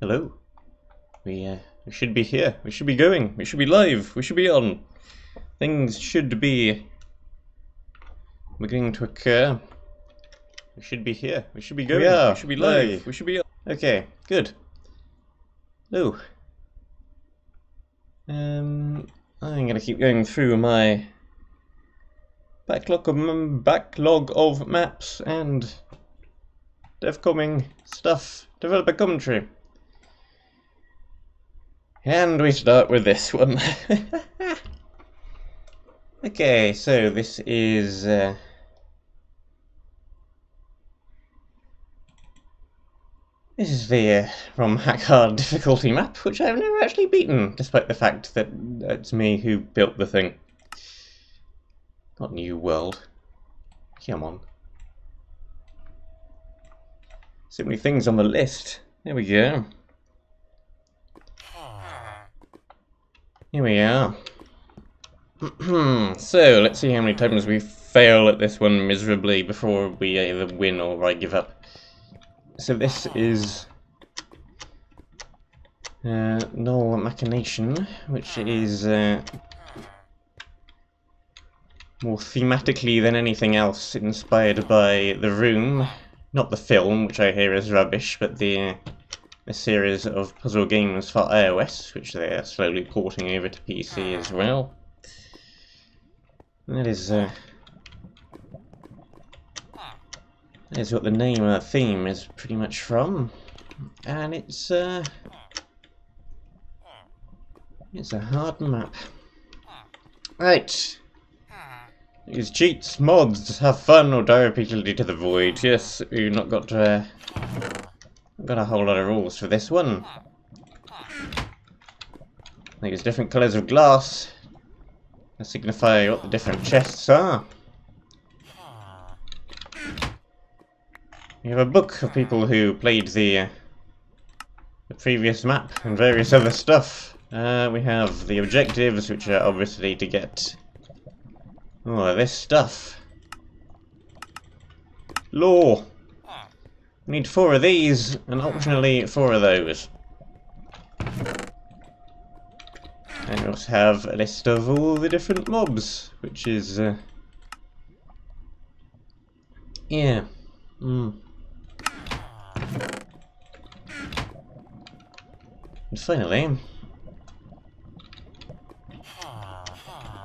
Hello. We should be here. We should be going. We should be live. We should be on. Things should be beginning to occur. We should be here. We should be going. We should be live. We should be on. Okay, good. Hello. I'm gonna keep going through my backlog of maps and devcomming stuff, developer commentary. And we start with this one. Okay, so this is the from Hackhard difficulty map, which I've never actually beaten, despite the fact that it's me who built the thing. Not New World. Come on. So many things on the list. There we go. Here we are. So, let's see how many times we fail at this one miserably before we either win or I give up. So this is Null Machination, which is more thematically than anything else inspired by The Room. Not the film, which I hear is rubbish, but the series of puzzle games for iOS, which they are slowly porting over to PC as well. And that is what the name of the theme is pretty much from, and it's a hard map. Right. Use cheats, mods, have fun, or die repeatedly to the void. Yes, we've not got a whole lot of rules for this one. They use different colours of glass to signify what the different chests are. We have a book of people who played the previous map and various other stuff. We have the objectives, which are obviously to get all of this stuff. Law. We need 4 of these, and optionally 4 of those. And we also have a list of all the different mobs, which is yeah. And finally,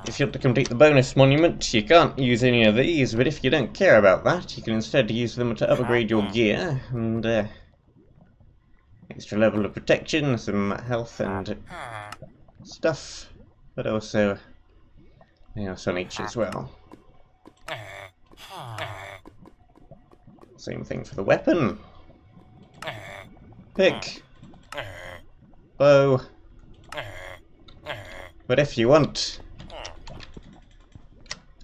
if you want to complete the bonus monument, you can't use any of these, but if you don't care about that, you can instead use them to upgrade your gear, and extra level of protection, some health and stuff, but also on each as well. Same thing for the weapon. Pick. Bow. But if you want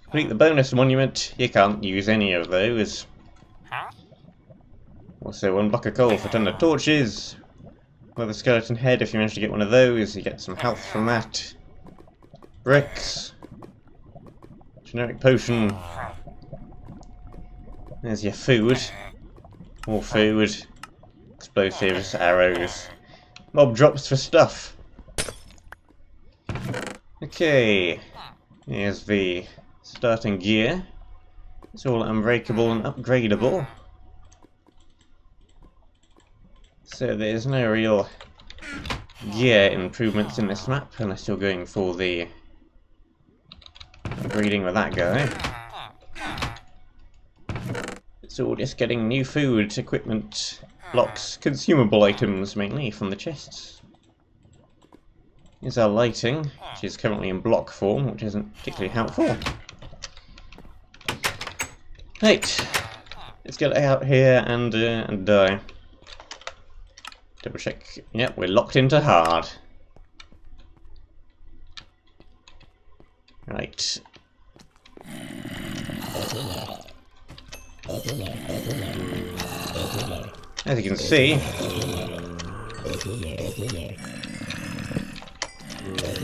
complete the bonus monument, you can't use any of those. Also 1 block of coal for 10 of torches. With a skeleton head, if you manage to get one of those, you get some health from that. Bricks. Generic potion. There's your food. More food. Explosives, arrows. Mob drops for stuff. Okay. Here's the starting gear. It's all unbreakable and upgradable. So there's no real gear improvements in this map unless you're going for the upgrading with that guy. It's all just getting new food, equipment, blocks, consumable items mainly from the chests. Here's our lighting, which is currently in block form, which isn't particularly helpful. Right, let's get out here and die. Double check. Yep, we're locked into hard. Right. As you can see,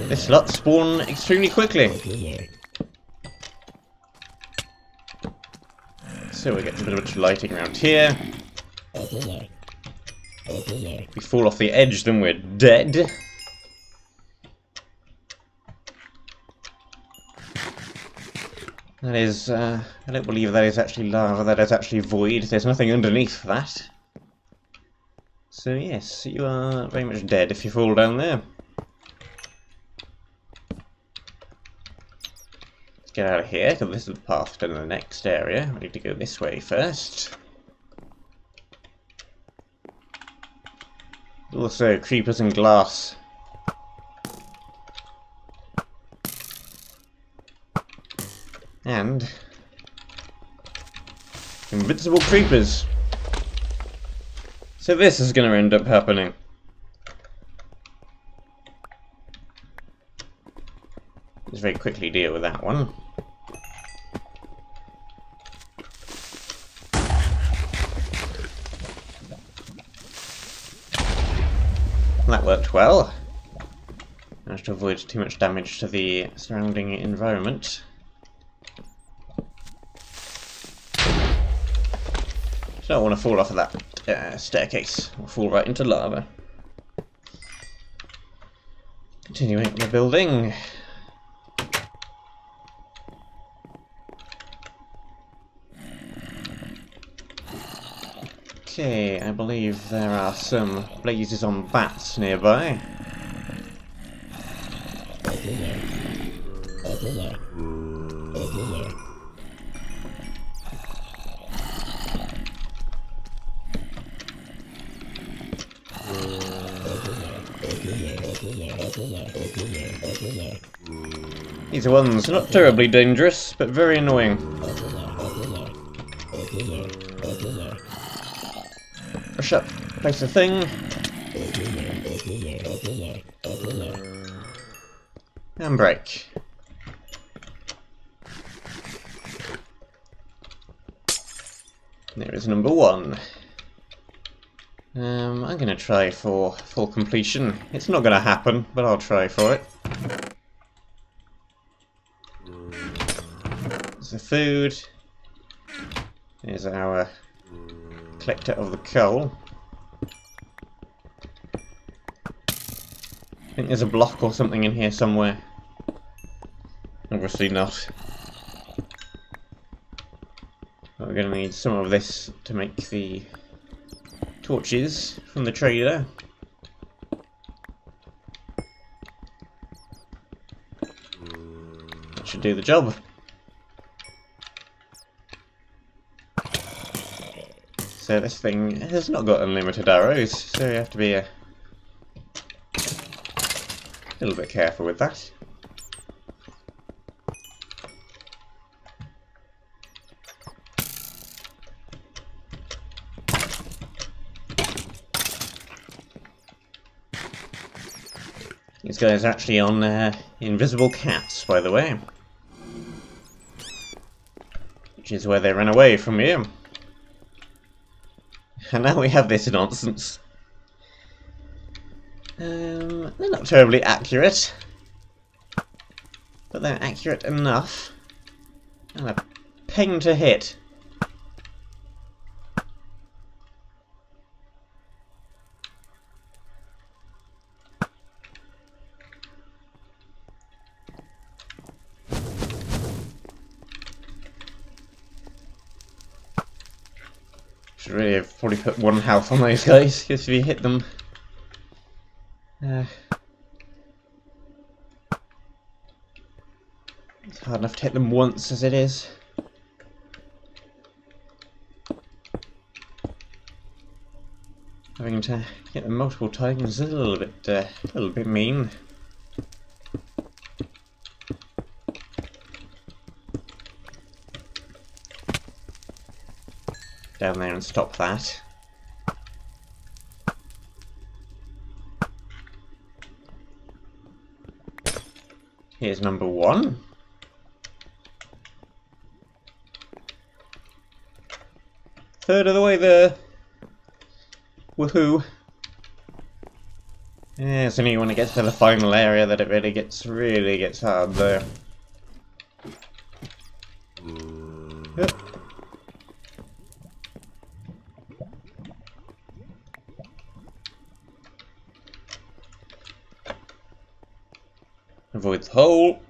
this lot spawn extremely quickly. So we get a bit of lighting around here. If we fall off the edge, then we're dead. That is, I don't believe that is actually lava, that is actually void. There's nothing underneath that. So yes, you are very much dead if you fall down there. Let's get out of here, because this is the path to the next area. We need to go this way first. Also, creepers and glass. And invincible creepers. So this is going to end up happening. Let's very quickly deal with that one. That worked well. Managed to avoid too much damage to the surrounding environment. Don't want to fall off of that staircase, or fall right into lava. Continuing up the building. Okay, I believe there are some blazes on bats nearby. These ones are not terribly dangerous, but very annoying. Rush up, place the thing. And break. There is number one. I'm gonna try for full completion. It's not gonna happen, but I'll try for it. There's the food. There's our collector of the coal. I think there's a block or something in here somewhere. Obviously not. But we're gonna need some of this to make the torches from the trader. That should do the job. So this thing has not got unlimited arrows, so you have to be a little bit careful with that. These guys are actually on invisible cats, by the way. Which is where they ran away from you. And now we have this nonsense. They're not terribly accurate. But they're accurate enough. And a pain to hit. Should really have probably put 1 health on those guys, because if you hit them... it's hard enough to hit them once as it is. Having to hit them multiple times is a little bit mean. Down there and stop that. Here's number 1. Third of the way there. Woohoo! Yeah, it's only when it gets to the final area that it really gets hard there. Avoid the hole.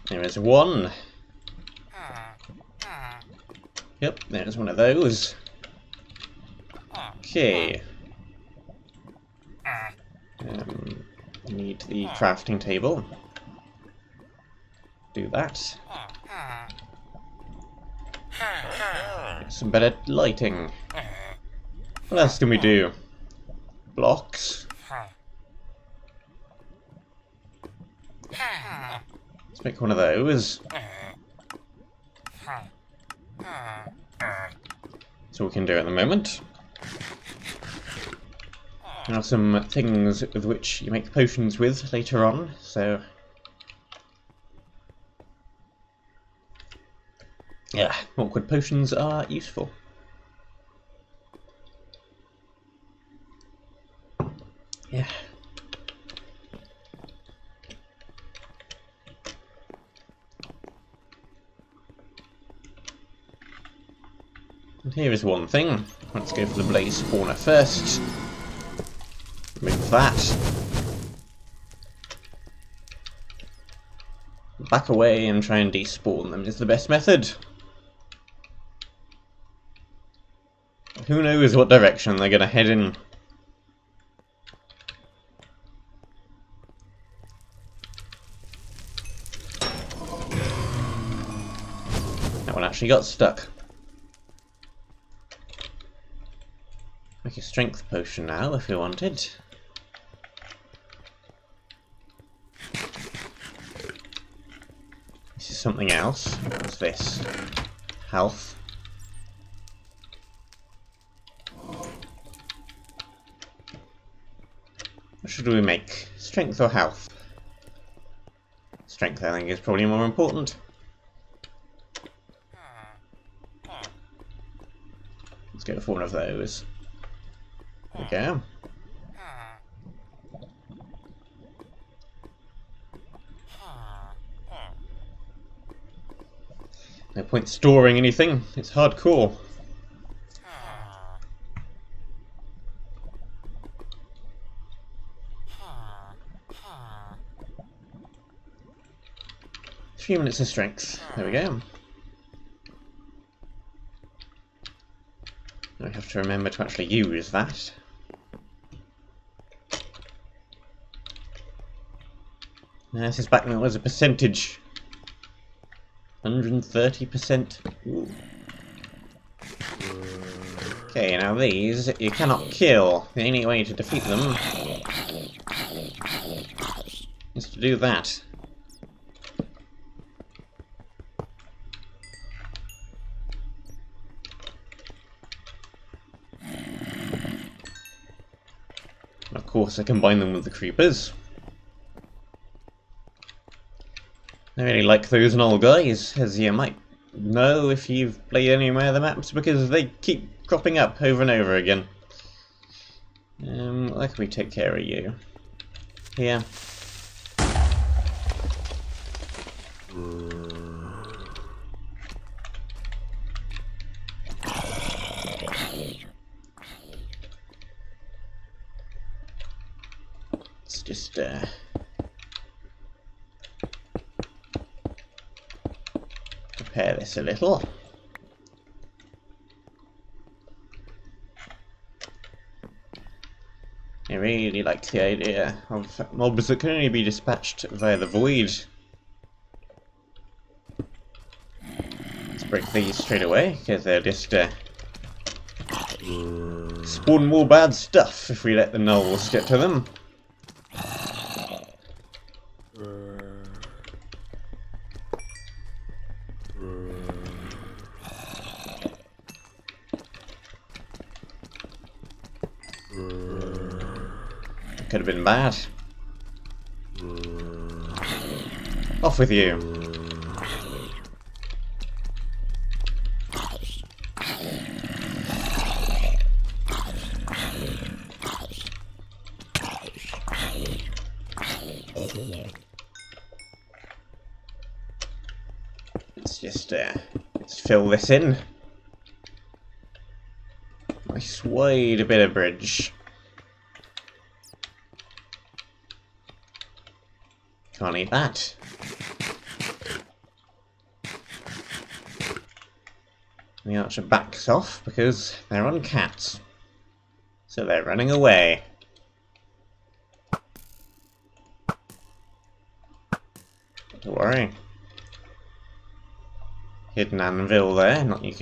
There is one. Yep, there's one of those. Okay. Need the crafting table. Do that. Get some better lighting. What else can we do? Blocks. Let's make one of those. That's all we can do at the moment. There are some things with which you make potions with later on, so... yeah, awkward potions are useful. Yeah. And here is one thing. Let's go for the blaze spawner first. Remove that. Back away and try and despawn them is the best method. Who knows what direction they're gonna head in. That one actually got stuck. Make a strength potion now if you wanted. This is something else. What's this? Health. What should we make? Strength or health? Strength, I think, is probably more important. Let's go for one of those. There we go. No point storing anything, it's hardcore. Three minutes of strength. There we go. I have to remember to actually use that. Now, this is back when it was a percentage. 130%. Ooh. Okay, now these you cannot kill. The only way to defeat them is to do that. Of course, I combine them with the creepers. I really like those null guys, as you might know if you've played any of my other maps, because they keep cropping up over and over again. How can we take care of you? Here. Let's just prepare this a little. I really like the idea of mobs that can only be dispatched via the void. Let's break these straight away, because they'll just spawn more bad stuff if we let the gnolls get to them. Could have been bad. Off with you. Let's just let's fill this in. Nice wide bit of bridge. Can't eat that. The archer backs off because they're on cats. So they're running away. Don't worry. Hidden anvil there, not that you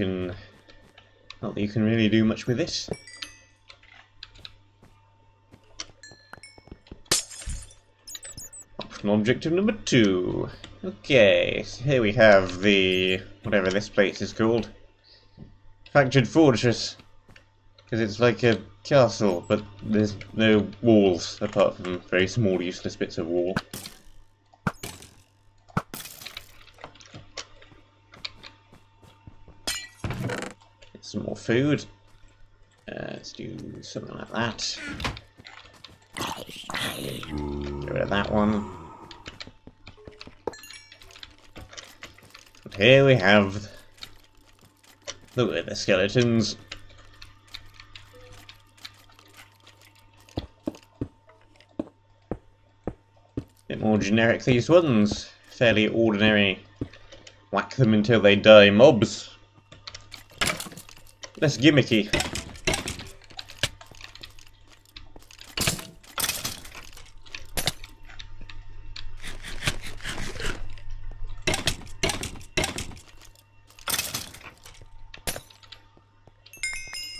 can really do much with it. Optional objective number 2. Okay, so here we have the whatever this place is called. Fractured Fortress. Because it's like a castle, but there's no walls apart from very small useless bits of wall. Get some more food. Let's do something like that. Get rid of that one. But here we have the skeletons. Bit more generic, these ones. Fairly ordinary. Whack them until they die mobs. Less gimmicky.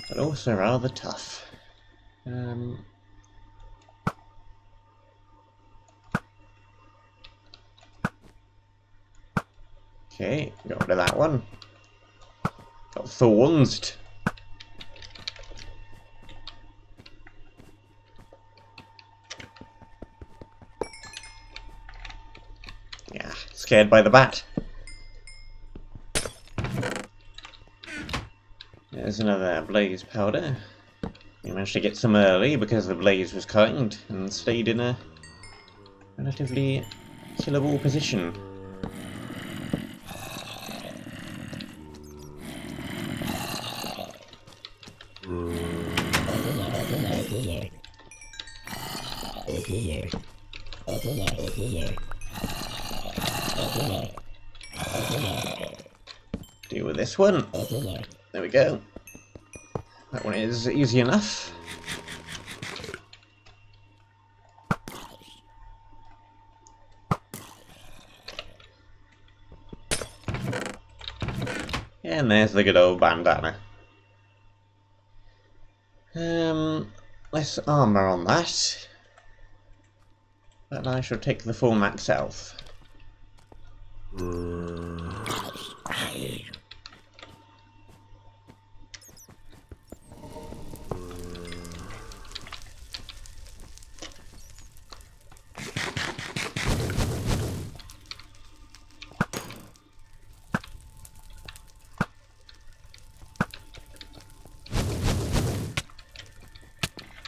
But also rather tough. Okay, got rid of that one. Got thorns. Yeah, scared by the bat. There's another blaze powder. We managed to get some early because the blaze was kind and stayed in a relatively killable position. Deal with this one. There we go. That one is easy enough. And there's the good old bandana. Less armour on that. But I shall take the full max health.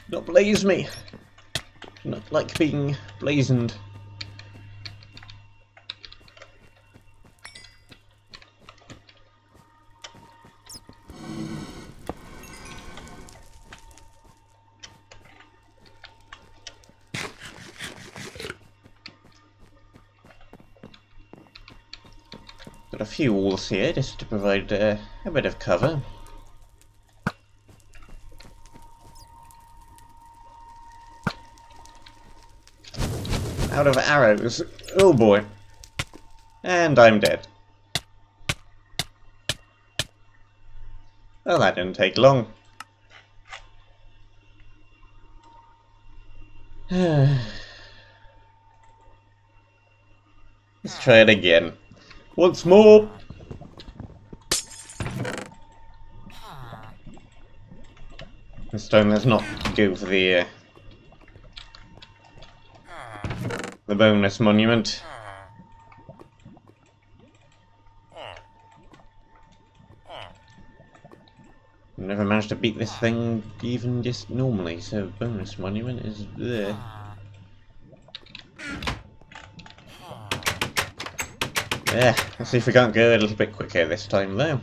Not blaze me. Not like being blazoned. Got a few walls here just to provide a bit of cover. Out of arrows. Oh boy. And I'm dead. Well, that didn't take long. Let's try it again. Once more! This time let's not go for the bonus monument. Never managed to beat this thing even just normally, so bonus monument is there. Yeah, let's see if we can't go a little bit quicker this time though.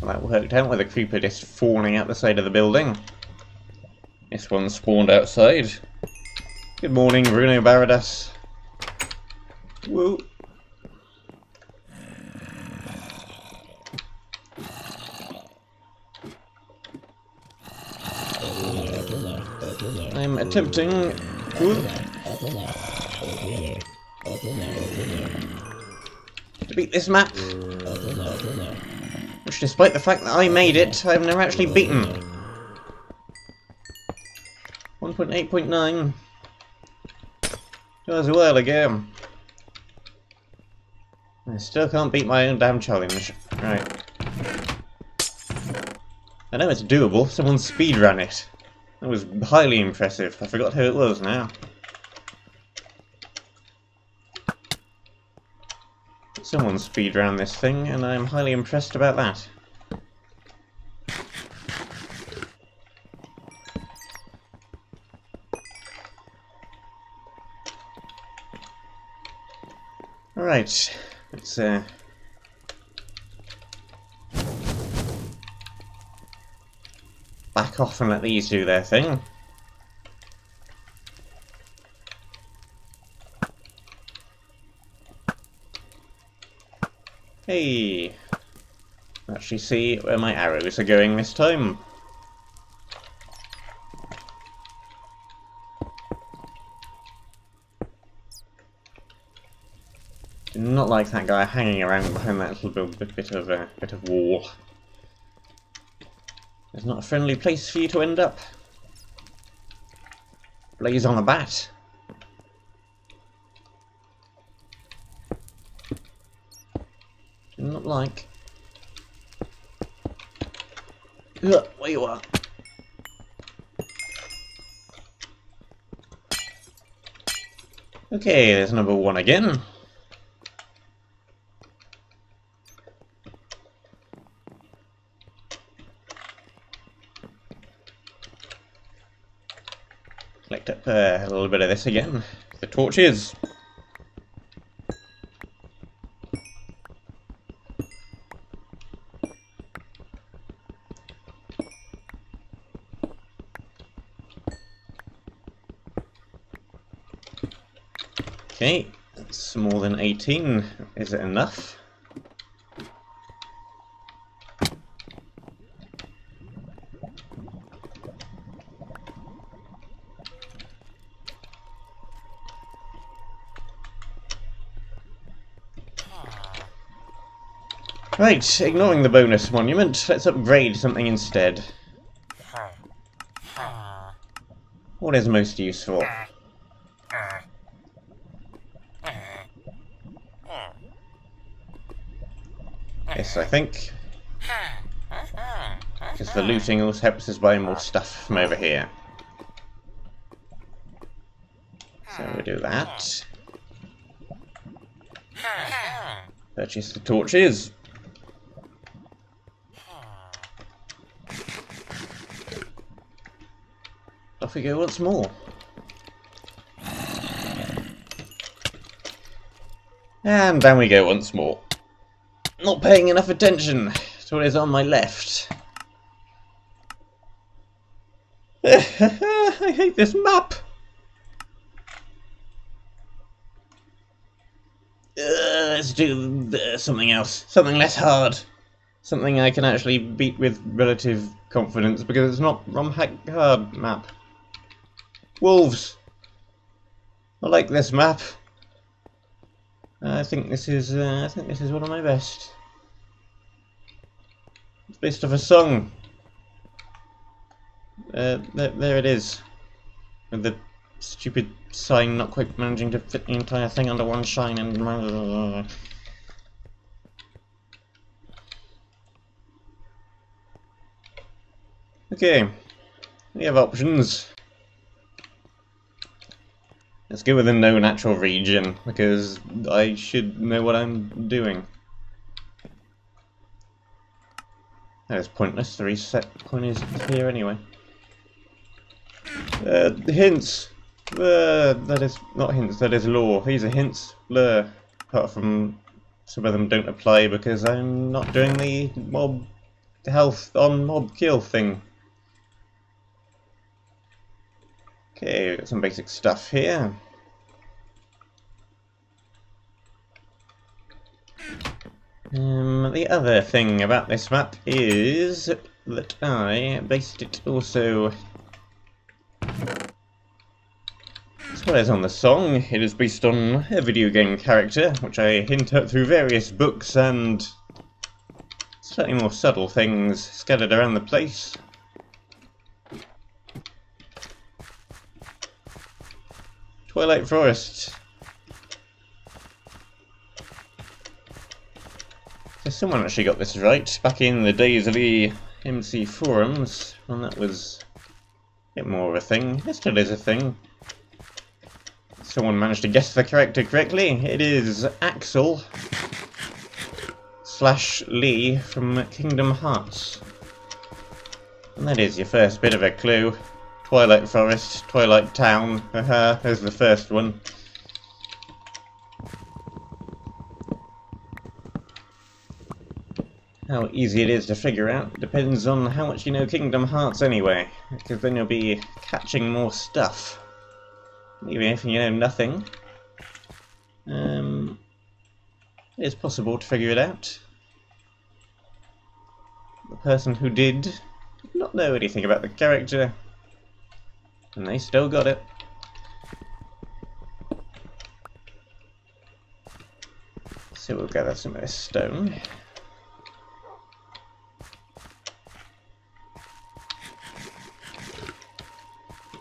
That worked out with a creeper just falling out the side of the building. This one spawned outside. Good morning, Bruno Baradas. Woo. I'm attempting to beat this map, which, despite the fact that I made it, I've never actually beaten. 1.8.9. That was a while ago. I still can't beat my own damn challenge. Right. I know it's doable. Someone speedran it. That was highly impressive. I forgot who it was now. Someone speedran this thing, and I'm highly impressed about that. Alright, let's back off and let these do their thing. Hey! Actually see where my arrows are going this time. Do not like that guy hanging around behind that little bit of wall. It's not a friendly place for you to end up. Blaze on a bat. Do not like. Where you are. Okay, there's number one again. Collect up a little bit of this again. The torches. Okay, that's more than 18. Is it enough? Right, ignoring the bonus monument, let's upgrade something instead. What is most useful? Yes, I think. Because the looting also helps us buy more stuff from over here. So we do that. Purchase the torches. Off we go once more. And down we go once more. Not paying enough attention to what is on my left. I hate this map! Let's do something else. Something less hard. Something I can actually beat with relative confidence, because it's not RomHack hard map. Wolves! I like this map. I think this is one of my best. It's based off a song. There it is. With the stupid sign not quite managing to fit the entire thing under one shine and... Okay. We have options. Let's go with a no natural region, because I should know what I'm doing. That is pointless, the reset point is here anyway. Hints! That is not hints, that is lore. These are hints, blur. Apart from some of them don't apply because I'm not doing the mob the health on mob kill thing. Okay, got some basic stuff here. The other thing about this map is that I based it also, as well as on the song, it is based on a video game character, which I hint at through various books and slightly more subtle things scattered around the place. Twilight Forest. So someone actually got this right back in the days of the MC forums, when that was a bit more of a thing. It still is a thing. Someone managed to guess the character correctly. It is Axel / Lee from Kingdom Hearts. And that is your first bit of a clue. Twilight Forest, Twilight Town. There's the first one. How easy it is to figure out depends on how much you know Kingdom Hearts anyway, because then you'll be catching more stuff. Even if you know nothing, it's possible to figure it out. The person who did not know anything about the character, and they still got it. So we'll gather some of this stone.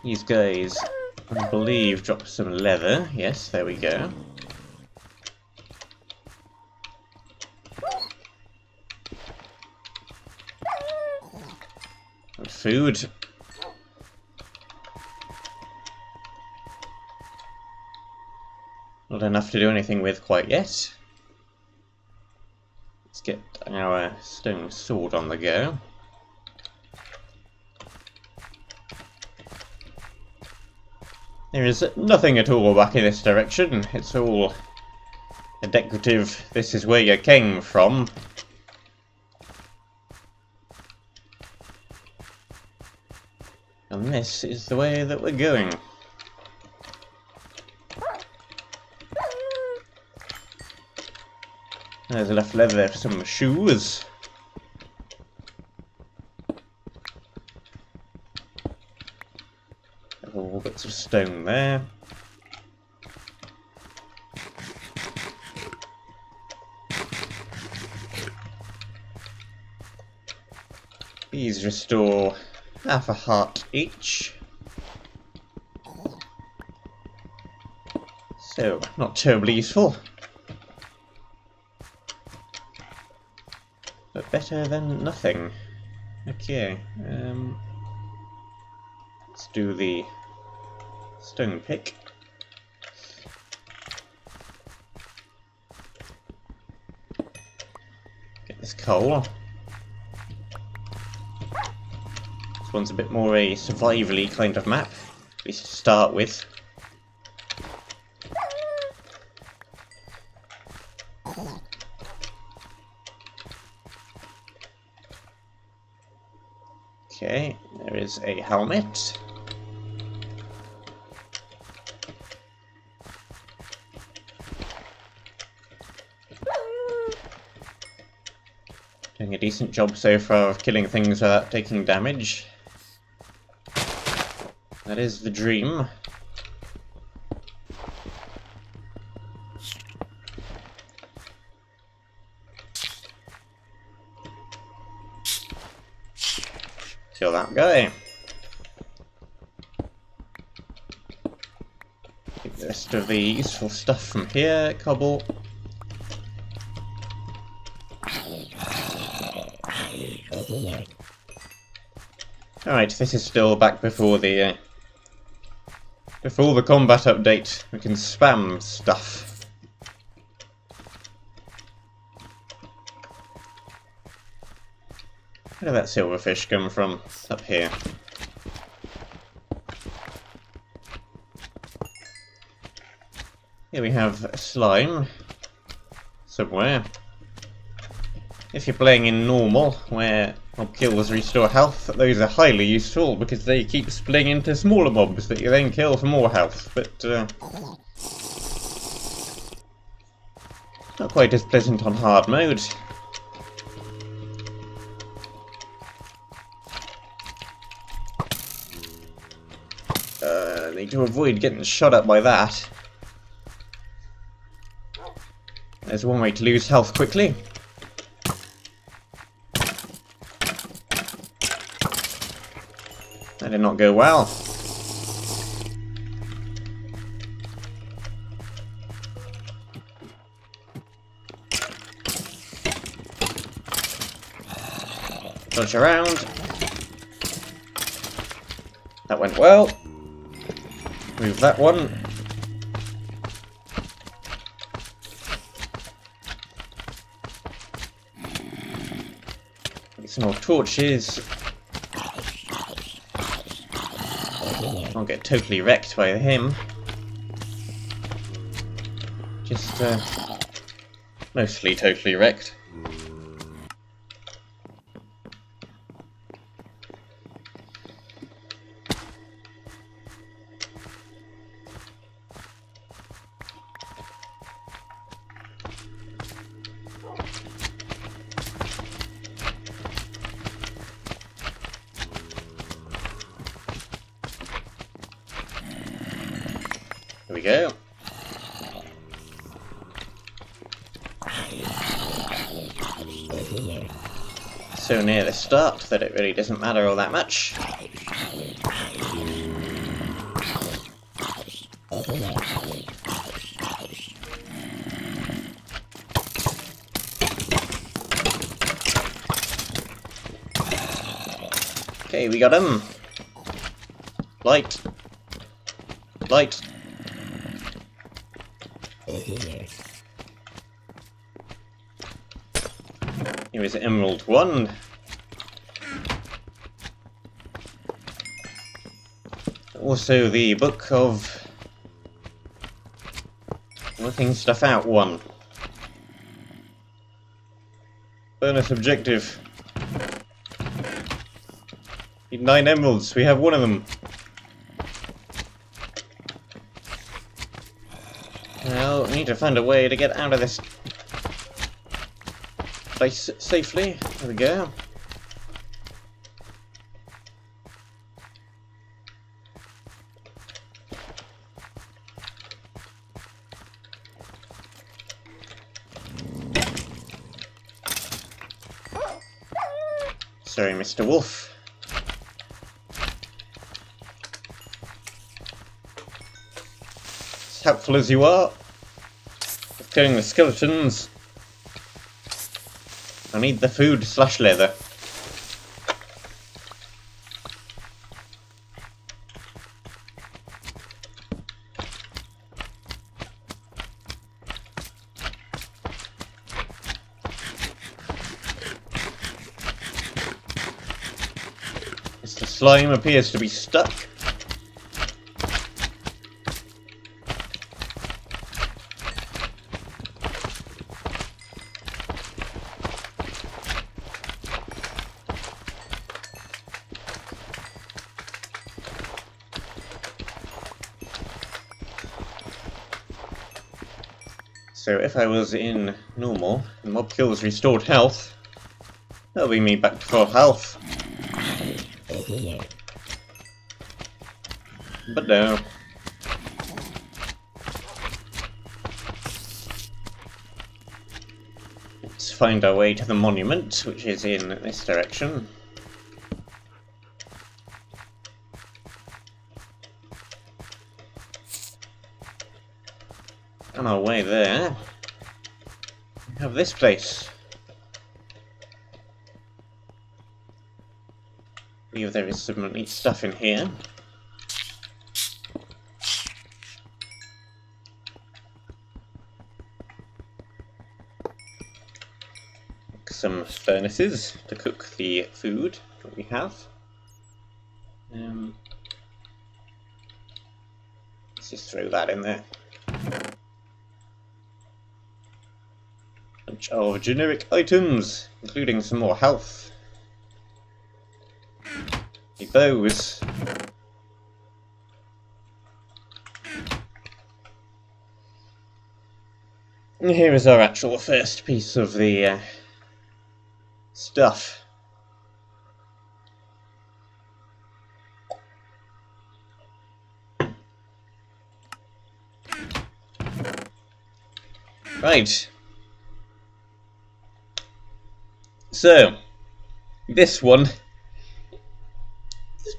These guys, I believe, drop some leather. Yes, there we go. And food. Not enough to do anything with quite yet. Let's get our stone sword on the go. There is nothing at all back in this direction. It's all a decorative, this is where you came from. And this is the way that we're going. There's enough leather there for some shoes. All bits of stone there. These restore half a heart each. So, not terribly useful. But better than nothing. Okay, let's do the stone pick. Get this coal. This one's a bit more a survival-y kind of map, at least to start with. Okay, there is a helmet. Doing a decent job so far of killing things without taking damage. That is the dream. Kill that guy. Take the rest of the useful stuff from here. Cobble. Alright, this is still back before the combat update. We can spam stuff. Where did that silverfish come from? Up here. Here we have a slime somewhere. if you're playing in normal, where mob kills restore health, those are highly useful because they keep splitting into smaller mobs that you then kill for more health, but not quite as pleasant on hard mode. Need to avoid getting shot at by that. There's one way to lose health quickly. That did not go well. Dodge around. That went well. Move that one. Get some more torches. I'll get totally wrecked by him. Just mostly totally wrecked. There we go. So near the start that it really doesn't matter all that much. Okay, we got him. Light. Light. Here is Emerald 1. Also the Book of Working Stuff Out 1. Bonus objective. Need 9 emeralds, we have one of them. Well, we need to find a way to get out of this place safely. There we go. Sorry, Mr. Wolf. As helpful as you are with killing the skeletons, I need the food / leather. Mr. Slime appears to be stuck. So if I was in normal, and mob kills restored health, that'll be me back to full health. But no. Let's find our way to the monument, which is in this direction. On our way there, we have this place. I believe there is some neat stuff in here. Some furnaces to cook the food that we have. Let's just throw that in there. bunch of generic items, including some more health. Bows. And here is our actual first piece of the stuff. Right. So, this one is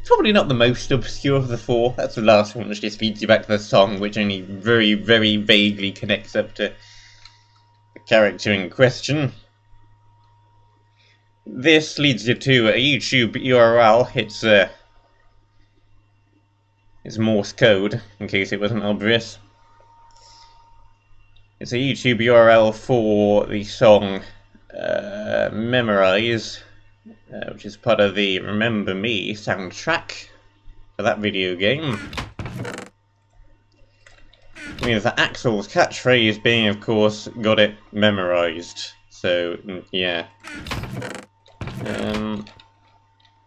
probably not the most obscure of the four. That's the last one, which just feeds you back to the song, which only very, very vaguely connects up to the character in question. This leads you to a YouTube URL. It's Morse code, in case it wasn't obvious. It's a YouTube URL for the song Memorize, which is part of the Remember Me soundtrack for that video game. With Axl's catchphrase being, of course, got it memorized. So, yeah.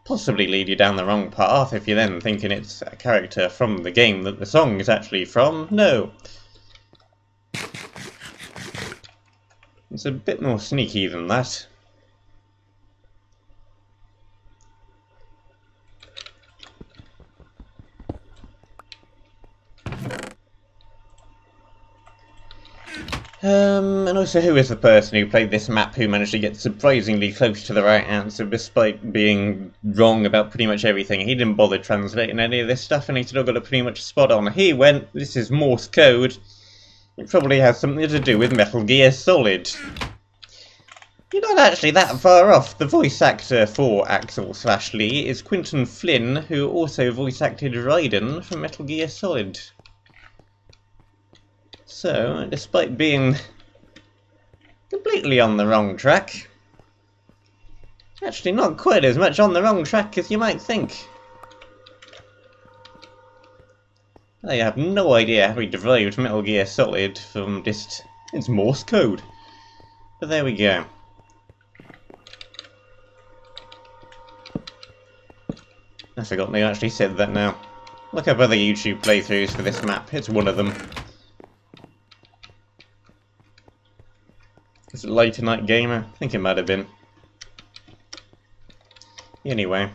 Possibly lead you down the wrong path if you're then thinking it's a character from the game that the song is actually from. No. It's a bit more sneaky than that. And also, who is the person who played this map who managed to get surprisingly close to the right answer despite being wrong about pretty much everything? He didn't bother translating any of this stuff and he still got it pretty much spot on. He went, this is Morse code. It probably has something to do with Metal Gear Solid. You're not actually that far off. The voice actor for Axl/Lee is Quinton Flynn, who also voice acted Raiden from Metal Gear Solid. So, despite being completely on the wrong track, actually not quite as much on the wrong track as you might think. I have no idea how he derived Metal Gear Solid from just its Morse code. But there we go. I forgot they actually said that now. Look up other YouTube playthroughs for this map, it's one of them. Is it Later Night Gamer? I think it might have been. Anyway.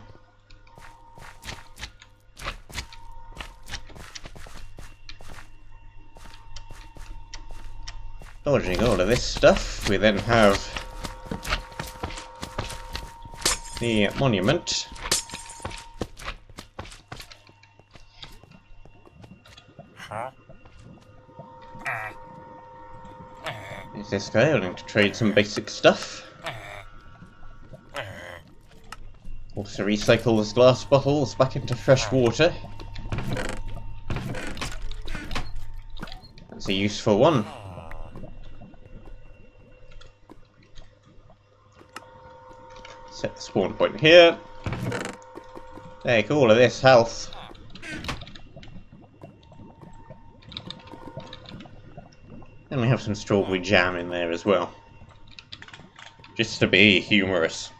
Dodging all of this stuff, we then have the monument. Is this guy willing to trade some basic stuff? Also recycle his glass bottles back into fresh water. That's a useful one. Set the spawn point here. Take all of this health. And we have some strawberry jam in there as well. Just to be humorous.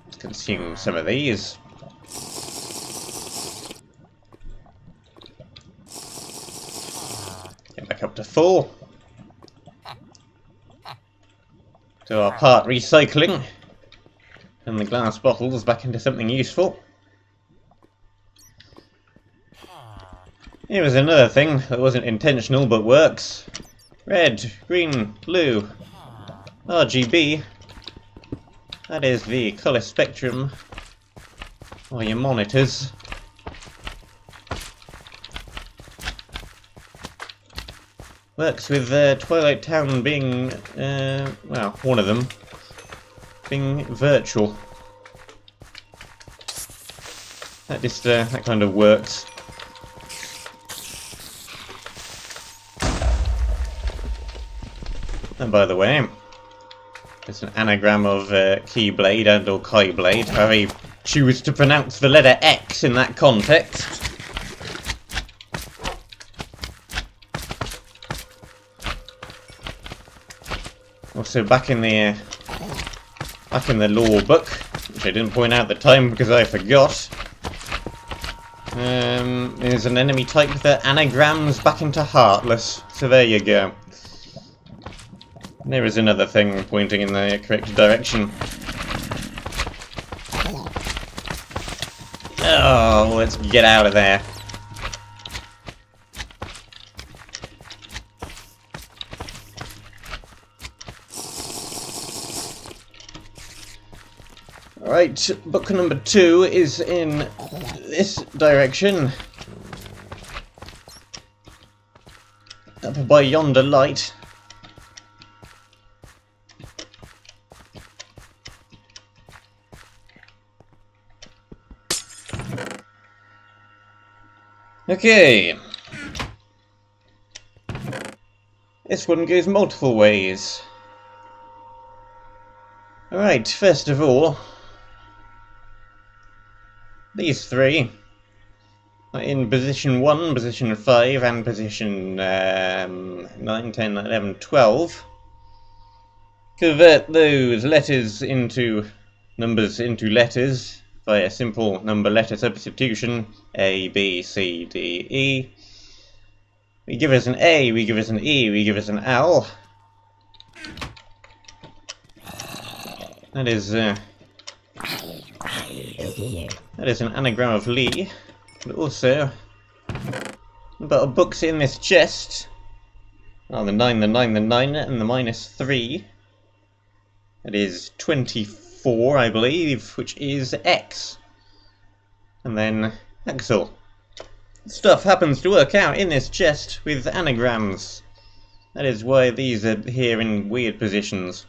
Let's consume some of these. Get back up to full. Do our part recycling. And the glass bottles back into something useful. Here was another thing that wasn't intentional but works. Red, green, blue, RGB. That is the colour spectrum for your monitors. Works with Twilight Town being, well, one of them, being virtual. That just, that kind of works. And by the way, it's an anagram of Keyblade and or Keyblade, however you choose to pronounce the letter X in that context. Also back in the lore book, which I didn't point out at the time because I forgot, is an enemy type that anagrams back into Heartless. So there you go. There is another thing pointing in the correct direction. Oh, let's get out of there. Right, book number 2 is in this direction. Up by yonder light. Okay. This one goes multiple ways. Alright, first of all, these 3 are in position 1, position 5, and position 9, 10, 11, 12. Convert those letters into numbers into letters via simple number-letter substitution. A, B, C, D, E. We give us an A, we give us an E, we give us an L. That is an anagram of Lee, but also about books in this chest. Oh, the 9, the 9, the 9, and the -3. That is 24, I believe, which is X. And then Axel. Stuff happens to work out in this chest with anagrams. That is why these are here in weird positions.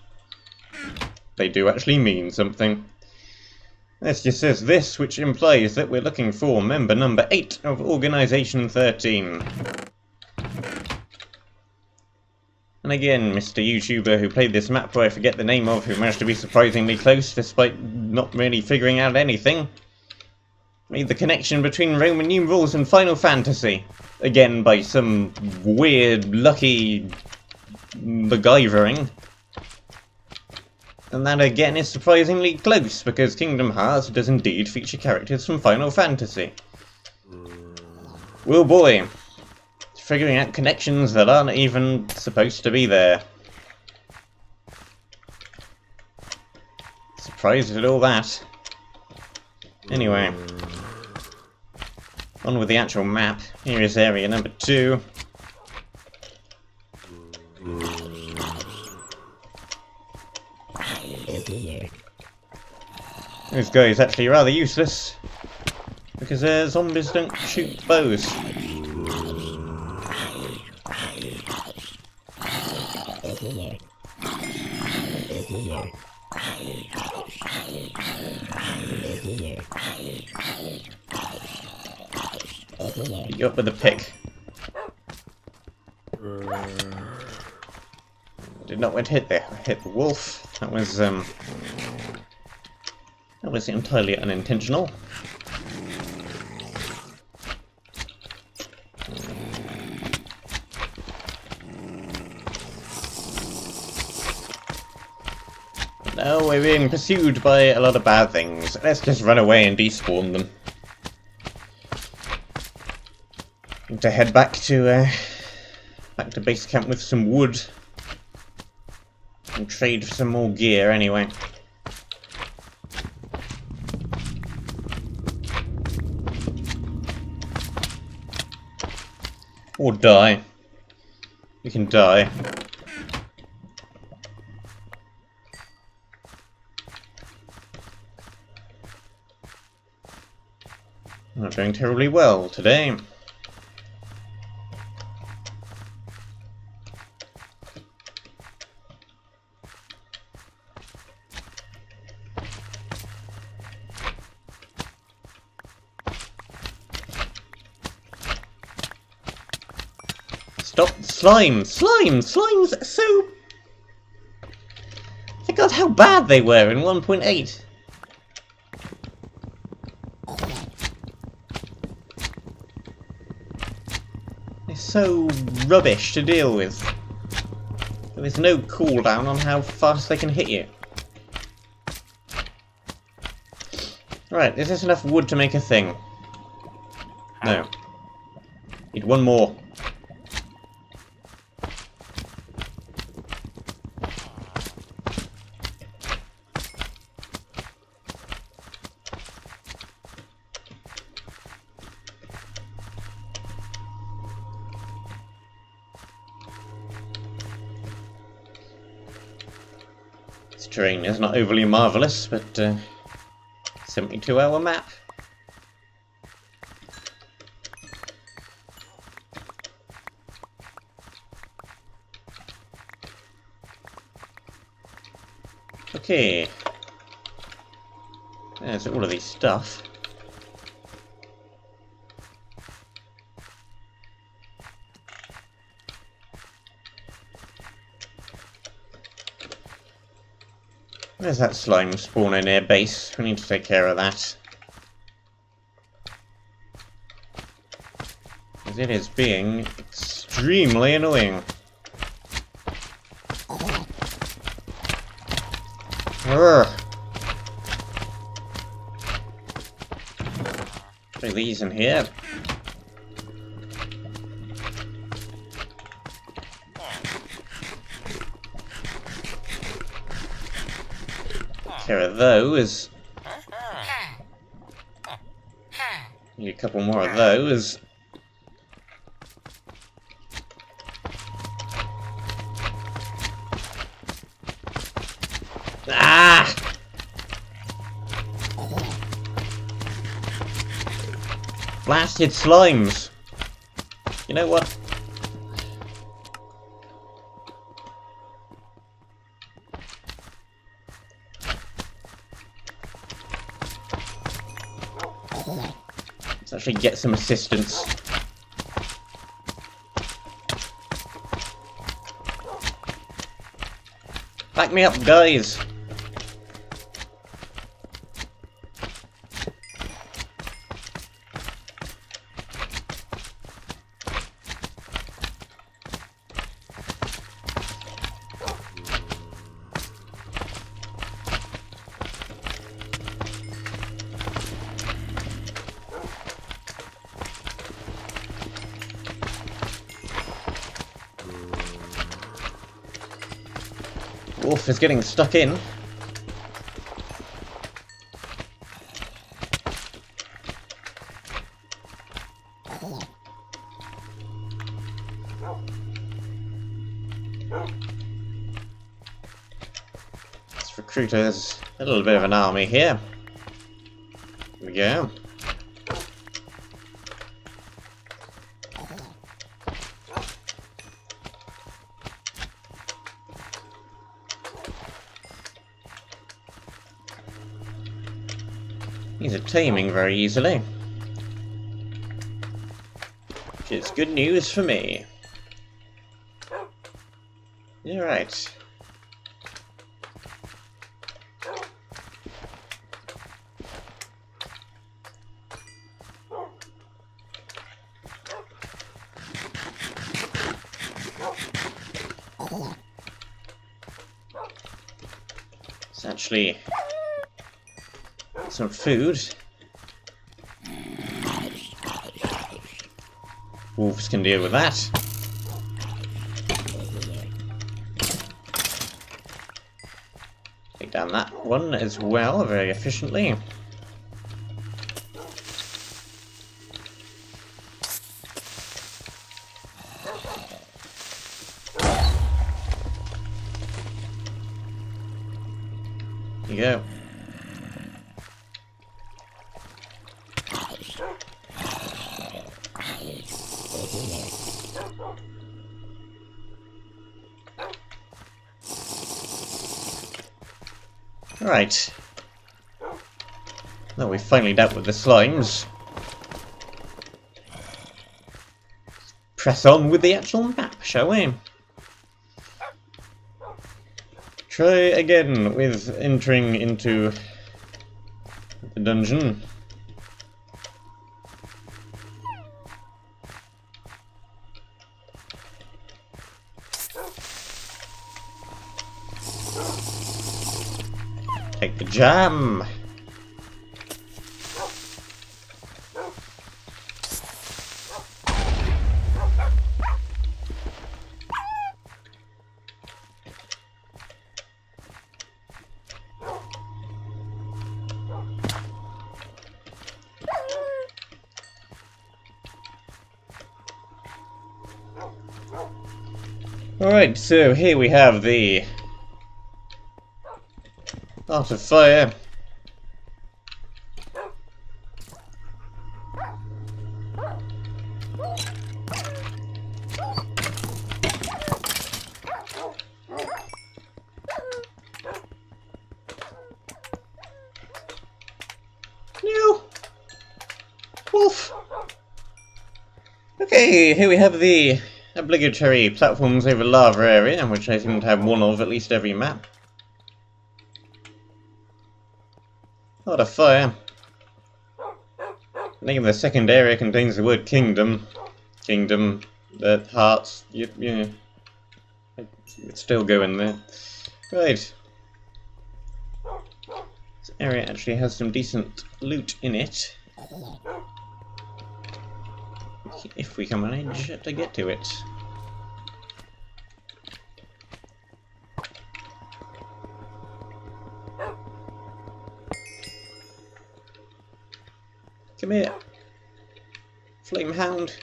They do actually mean something. This just says this, which implies that we're looking for member number 8 of Organisation 13. And again, Mr. YouTuber who played this map who I forget the name of, who managed to be surprisingly close despite not really figuring out anything, made the connection between Roman numerals and Final Fantasy. Again, by some weird, lucky MacGyvering. And that again is surprisingly close, because Kingdom Hearts does indeed feature characters from Final Fantasy. Well boy, figuring out connections that aren't even supposed to be there. Surprised at all that. Anyway, on with the actual map. Here is area number 2. This guy is actually rather useless, because zombies don't shoot bows. Beat you up with a pick. Did not want to hit there. I hit the wolf. That was entirely unintentional. Now we're being pursued by a lot of bad things. Let's just run away and despawn them. Need to head back to base camp with some wood and trade for some more gear anyway. Or die. You can die. Not doing terribly well today. Stop! Slime! Slime! Slime's so... I forgot how bad they were in 1.8. They're so rubbish to deal with. There's no cooldown on how fast they can hit you. Right, is this enough wood to make a thing? No. Need one more. This terrain is not overly marvellous, but 72-hour map. Okay. There's all of these stuff. There's that slime spawner near base. We need to take care of that. Because it is being extremely annoying. Urgh. Throw these in here. Care of those. Need a couple more of those. Ah! Blasted slimes. You know what? Let's actually get some assistance. Back me up, guys! Wolf is getting stuck in. Let's recruit us a little bit of an army here. Here we go. These are taming very easily, which is good news for me. Alright. It's actually some food. Wolves can deal with that. Take down that one as well, very efficiently. There you go. Right. Now we've finally dealt with the slimes. Press on with the actual map, shall we? Try again with entering into the dungeon. jam. Alright, so here we have the Art of Fire. No! Wolf! Okay, here we have the obligatory platforms over lava area, which I seem to have one of at least every map. Art of Fire. I think the second area contains the word kingdom. Kingdom, the hearts, yeah. It's still going there. Right. This area actually has some decent loot in it. If we can manage to get to it. Come here, Flame Hound.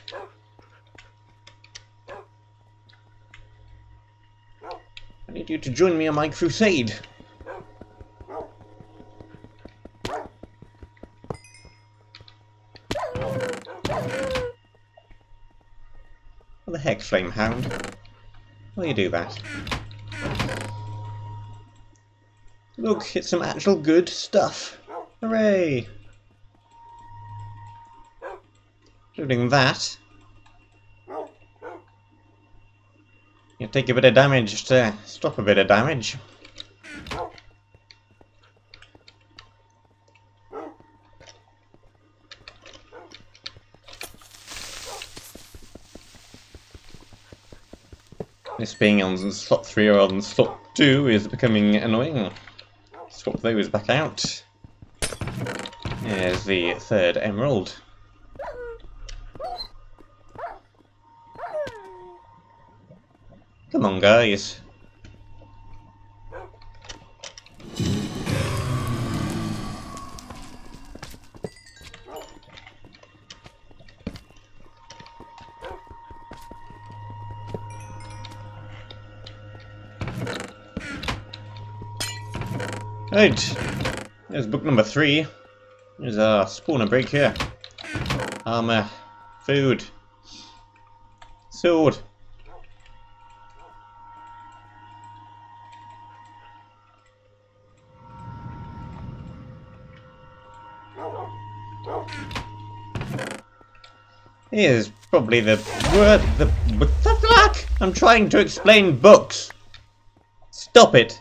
I need you to join me on my crusade. What the heck, Flame Hound? Why do you do that? Look, it's some actual good stuff. Hooray! Including that. You take a bit of damage to stop a bit of damage. This being on slot 3 rather than slot 2 is becoming annoying. Swap those back out. There's the third emerald. Come on, guys. Right, there's book number 3. There's a spawner break here. Armor, food, sword. Here's probably the word. What the fuck? I'm trying to explain books. Stop it.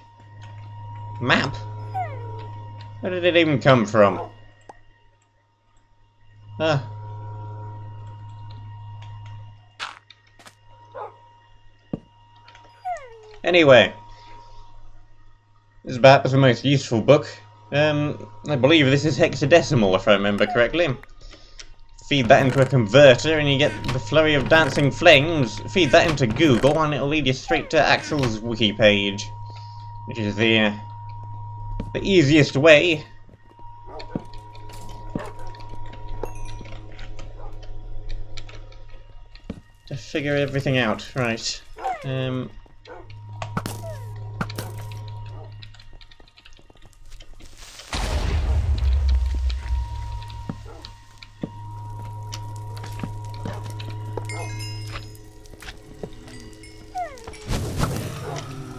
Map? Where did it even come from? Ah. Anyway. This is perhaps the most useful book. I believe this is hexadecimal, if I remember correctly. Feed that into a converter and you get the flurry of dancing flames. Feed that into Google and it'll lead you straight to Axel's wiki page. Which is the easiest way. To figure everything out. Right.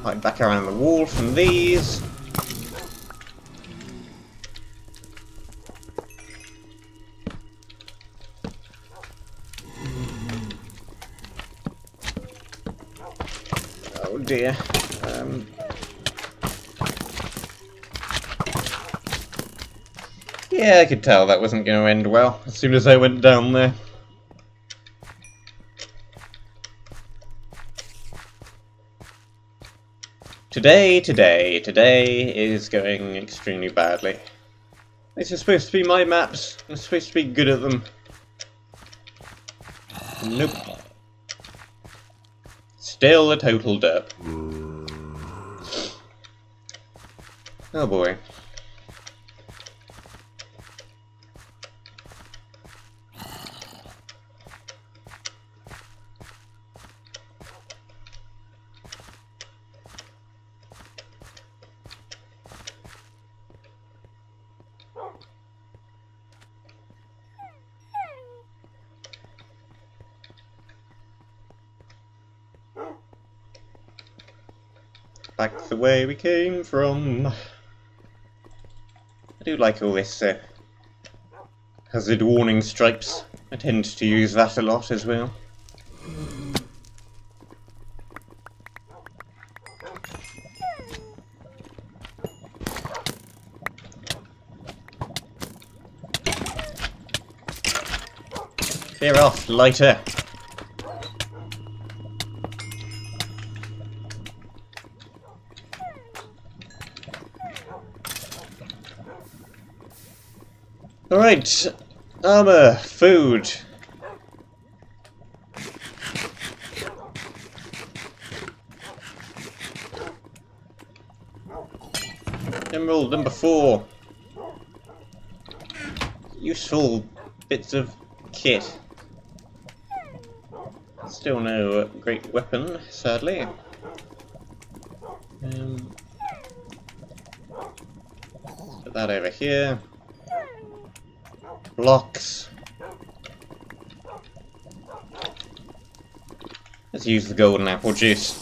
Right, back around the wall from these. Oh dear. Yeah, I could tell that wasn't going to end well as soon as I went down there. Today is going extremely badly. These are supposed to be my maps. I'm supposed to be good at them. Nope. Still a total derp. Oh boy. Back the way we came from. I do like all this hazard warning stripes. I tend to use that a lot as well. Clear off, lighter. Alright, armor, food. Emerald number 4. Useful bits of kit. Still no great weapon, sadly. Put that over here. Blocks. Let's use the golden apple juice.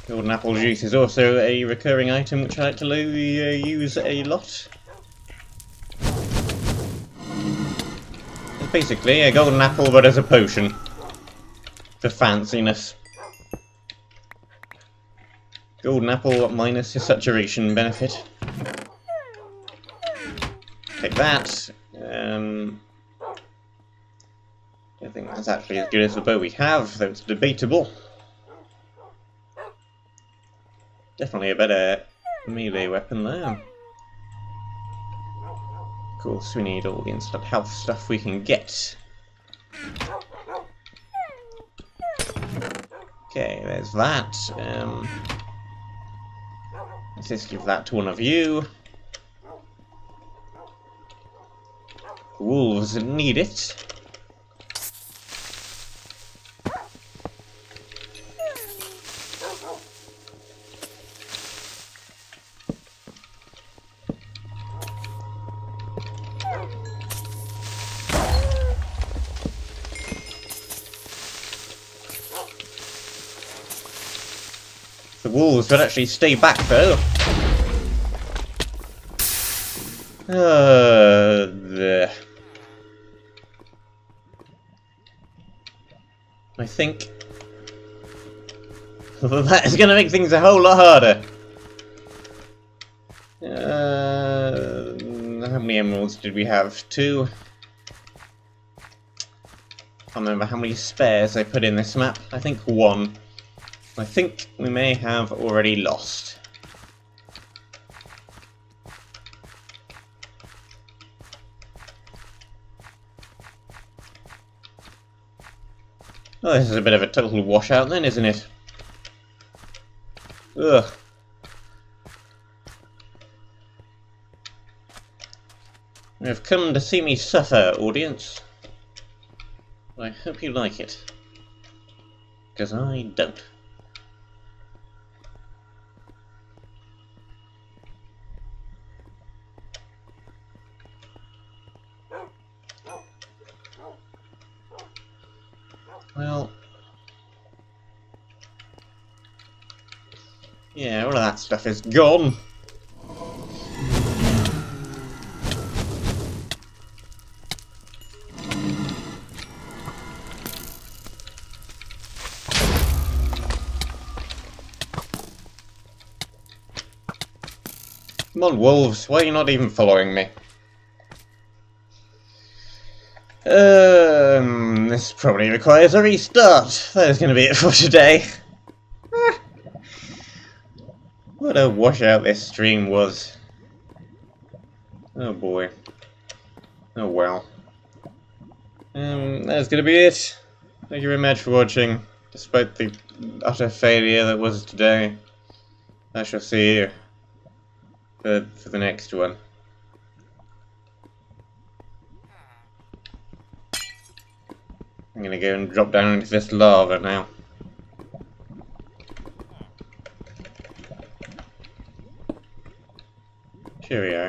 Golden apple juice is also a recurring item which I like to use a lot. It's basically a golden apple but as a potion. For fanciness. Golden apple minus his saturation benefit. Take that. I think that's actually as good as the bow we have, though it's debatable. Definitely a better melee weapon there. Of course, we need all the instant health stuff we can get. Okay, there's that. Let's just give that to one of you. Wolves need it. The wolves would actually stay back though. There. I think that is going to make things a whole lot harder. How many emeralds did we have? 2. I can't remember how many spares I put in this map. I think 1. I think we may have already lost. Oh, this is a bit of a total washout then, isn't it? Ugh. You have come to see me suffer, audience. I hope you like it. Because I don't. Well, yeah, all of that stuff is gone. Come on, wolves, why are you not even following me? This probably requires a restart. That is going to be it for today. What a washout this stream was. Oh boy. Oh well. That's going to be it. Thank you very much for watching. Despite the utter failure that was today, I shall see you for the next one. I'm gonna go and drop down into this lava now. Cheerio.